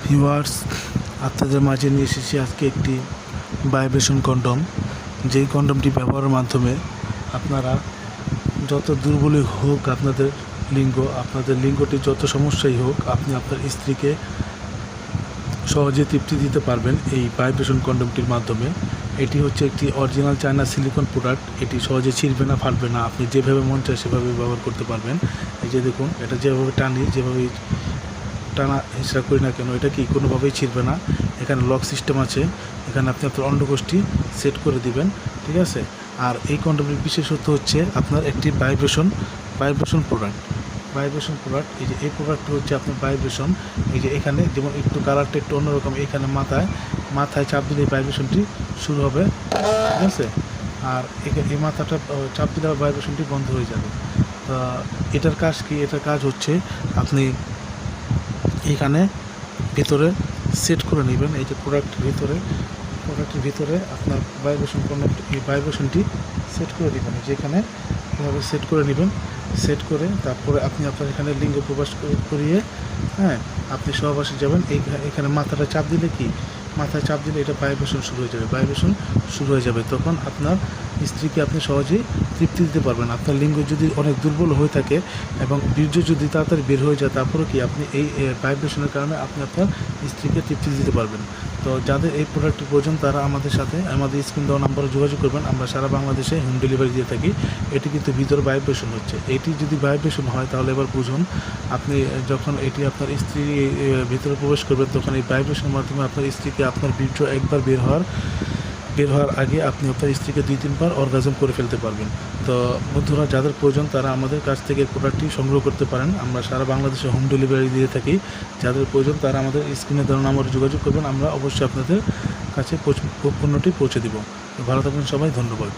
Viewers, আপনাদের মাঝে নিয়ে এসেছি আজকে একটি ভাইব্রেশন কন্ডম। যেই কন্ডমটি ব্যবহারের মাধ্যমে আপনারা যত দুর্বলই হোক আপনাদের লিঙ্গটি যত সমস্যাই হোক, আপনি আপনার স্ত্রীকে সহজে তৃপ্তি দিতে পারবেন এই ভাইব্রেশন কন্ডমটির মাধ্যমে। এটি হচ্ছে একটি অরিজিনাল চায়না সিলিকন প্রোডাক্ট। এটি সহজে ছিঁড়বে না, ফাটবে না। আপনি যেভাবে মন চায় সেভাবে ব্যবহার করতে পারবেন। এই যে দেখুন, এটা যেভাবে টানি, যেভাবে টানা হিসেবে করি না কেন, এটা কি কোনোভাবেই ছিঁড়বে না। এখানে লক সিস্টেম আছে, এখানে আপনি আপনার অন্ডকোষটি সেট করে দিবেন, ঠিক আছে। আর এই কন্ডমটির বিশেষত্ব হচ্ছে আপনার একটি ভাইব্রেশন প্রোডাক্ট। এই যে এই প্রোডাক্টটি হচ্ছে আপনার ভাইব্রেশন। এই যে এখানে যেমন একটু কালারটা একটু অন্যরকম, এখানে মাথায় চাপ দিলে এই ভাইব্রেশনটি শুরু হবে, ঠিক আছে। আর এই মাথাটা চাপ দিলে ভাইব্রেশনটি বন্ধ হয়ে যাবে। এটার কাজ কি? এটার কাজ হচ্ছে আপনি এখানে ভিতরে সেট করে নেবেন। এই যে প্রোডাক্টের ভিতরে আপনার ভাইব্রেশনটি সেট করে দেবেন। যেখানে এভাবে সেট করে নেবেন। সেট করে তারপরে আপনি আপনার এখানে লিঙ্গ প্রবেশ করিয়ে আপনি সহবাসে যাবেন। এখানে মাথায় চাপ দিলে এটা ভাইব্রেশন শুরু হয়ে যাবে। তখন আপনার স্ত্রীকে আপনি সহজেই তৃপ্তি দিতে পারবেন। আপনার লিঙ্গ যদি অনেক দুর্বল হয়ে থাকে এবং বীর্য যদি তাড়াতাড়ি বের হয়ে যায়, তারপরে কি আপনি এই ভাইব্রেশনের কারণে আপনি আপনার স্ত্রীকে তৃপ্তি দিতে পারবেন। তো যাদের এই প্রোডাক্টটি প্রয়োজন তারা আমাদের সাথে আমাদের স্ক্রিন দেওয়া নাম্বারে যোগাযোগ করবেন। আমরা সারা বাংলাদেশে হোম ডেলিভারি দিয়ে থাকি। এটি কিন্তু ভিতরে ভাইব্রেশন হচ্ছে। এটি যদি ভাইব্রেশন হয় তাহলে এবার বুঝুন, আপনি যখন এটি আপনার স্ত্রী ভিতরে প্রবেশ করবেন, তখন এই ভাইব্রেশনের মাধ্যমে আপনার স্ত্রীকে আপনার বীর্য একবার বের হওয়ার আগে আপনি আপনার স্ত্রীকে 2-3 বার অর্গাজম করে ফেলতে পারবেন। তো বন্ধুরা, যাদের প্রয়োজন তারা আমাদের কাছ থেকে প্রোডাক্টটি সংগ্রহ করতে পারেন। আমরা সারা বাংলাদেশে হোম ডেলিভারি দিয়ে থাকি। যাদের প্রয়োজন তারা আমাদের স্ক্রিনে দেওয়া নাম্বারে যোগাযোগ করবেন। আমরা অবশ্যই আপনাদের কাছে পণ্যটি পৌঁছে দেব। ভালো থাকবেন সবাই, ধন্যবাদ।